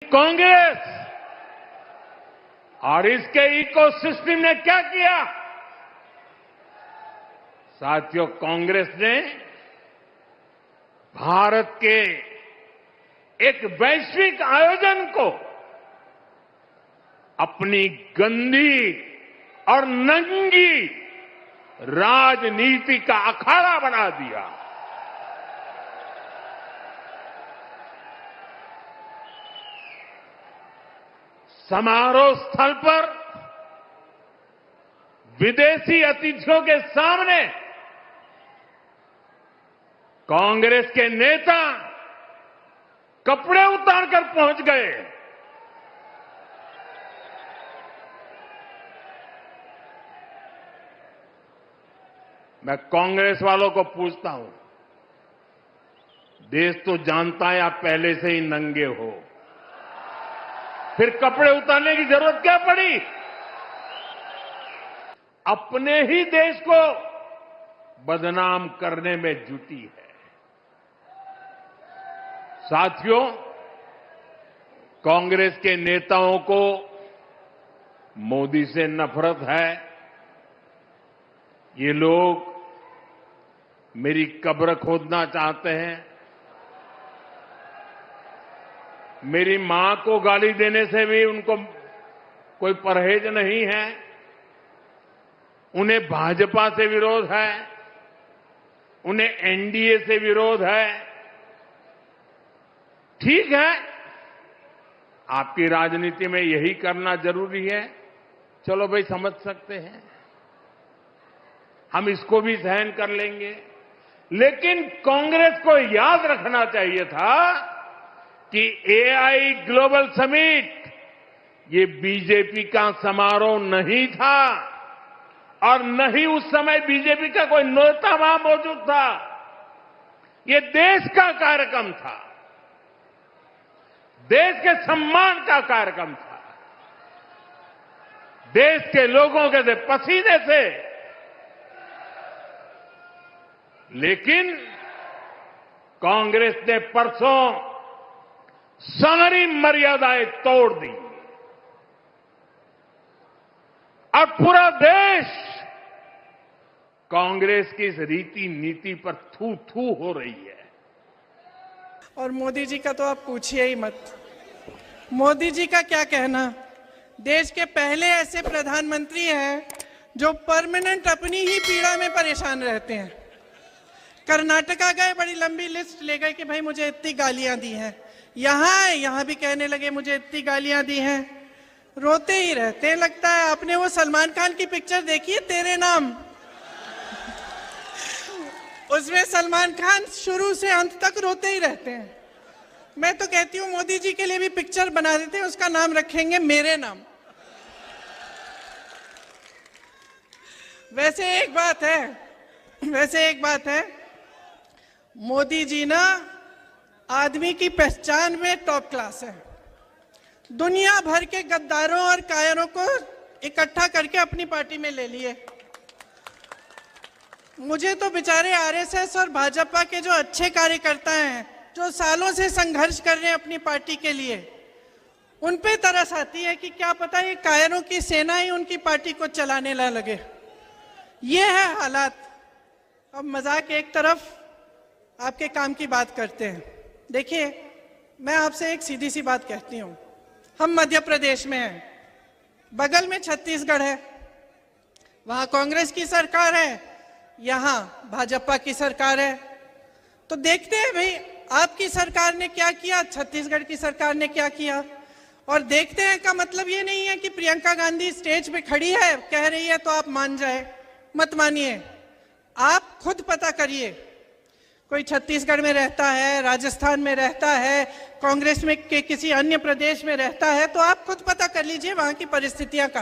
कांग्रेस और इसके इकोसिस्टम ने क्या किया? साथियों, कांग्रेस ने भारत के एक वैश्विक आयोजन को अपनी गंदी और नंगी राजनीति का अखाड़ा बना दिया। समारोह स्थल पर विदेशी अतिथियों के सामने कांग्रेस के नेता कपड़े उतारकर पहुंच गए। मैं कांग्रेस वालों को पूछता हूं, देश तो जानता है आप पहले से ही नंगे हो, फिर कपड़े उतारने की जरूरत क्या पड़ी? अपने ही देश को बदनाम करने में जुटी है। साथियों, कांग्रेस के नेताओं को मोदी से नफरत है। ये लोग मेरी कब्र खोदना चाहते हैं। मेरी मां को गाली देने से भी उनको कोई परहेज नहीं है। उन्हें भाजपा से विरोध है, उन्हें एनडीए से विरोध है। ठीक है, आपकी राजनीति में यही करना जरूरी है, चलो भाई समझ सकते हैं, हम इसको भी सहन कर लेंगे। लेकिन कांग्रेस को याद रखना चाहिए था कि एआई ग्लोबल समिट ये बीजेपी का समारोह नहीं था और न ही उस समय बीजेपी का कोई नेता वहां मौजूद था। ये देश का कार्यक्रम था, देश के सम्मान का कार्यक्रम था, देश के लोगों के पसीने से। लेकिन कांग्रेस ने परसों सारी मर्यादाएं तोड़ दी और पूरा देश कांग्रेस की इस रीति नीति पर थू थू हो रही है। और मोदी जी का तो आप पूछिए ही मत। मोदी जी का क्या कहना, देश के पहले ऐसे प्रधानमंत्री हैं जो परमानेंट अपनी ही पीड़ा में परेशान रहते हैं। कर्नाटका गए, बड़ी लंबी लिस्ट ले गए कि भाई मुझे इतनी गालियां दी हैं। यहां भी कहने लगे मुझे इतनी गालियां दी हैं। रोते ही रहते हैं। लगता है आपने वो सलमान खान की पिक्चर देखी है, तेरे नाम? उसमें सलमान खान शुरू से अंत तक रोते ही रहते हैं। मैं तो कहती हूँ मोदी जी के लिए भी पिक्चर बना देते हैं, उसका नाम रखेंगे मेरे नाम। वैसे एक बात है, मोदी जी ना आदमी की पहचान में टॉप क्लास है। दुनिया भर के गद्दारों और कायरों को इकट्ठा करके अपनी पार्टी में ले लिए। मुझे तो बेचारे आरएसएस और भाजपा के जो अच्छे कार्यकर्ता हैं, जो सालों से संघर्ष कर रहे हैं अपनी पार्टी के लिए, उन पे तरस आती है कि क्या पता ये कायरों की सेना ही उनकी पार्टी को चलाने ना लगे। ये है हालात। अब मजाक एक तरफ, आपके काम की बात करते हैं। देखिए, मैं आपसे एक सीधी सी बात कहती हूँ। हम मध्य प्रदेश में हैं, बगल में छत्तीसगढ़ है, वहां कांग्रेस की सरकार है, यहां भाजपा की सरकार है। तो देखते हैं भाई आपकी सरकार ने क्या किया, छत्तीसगढ़ की सरकार ने क्या किया, और देखते हैं का मतलब ये नहीं है कि प्रियंका गांधी स्टेज पे खड़ी है, कह रही है तो आप मान जाए। मत मानिए, आप खुद पता करिए। कोई छत्तीसगढ़ में रहता है, राजस्थान में रहता है, कांग्रेस में के किसी अन्य प्रदेश में रहता है, तो आप खुद पता कर लीजिए वहां की परिस्थितियां क्या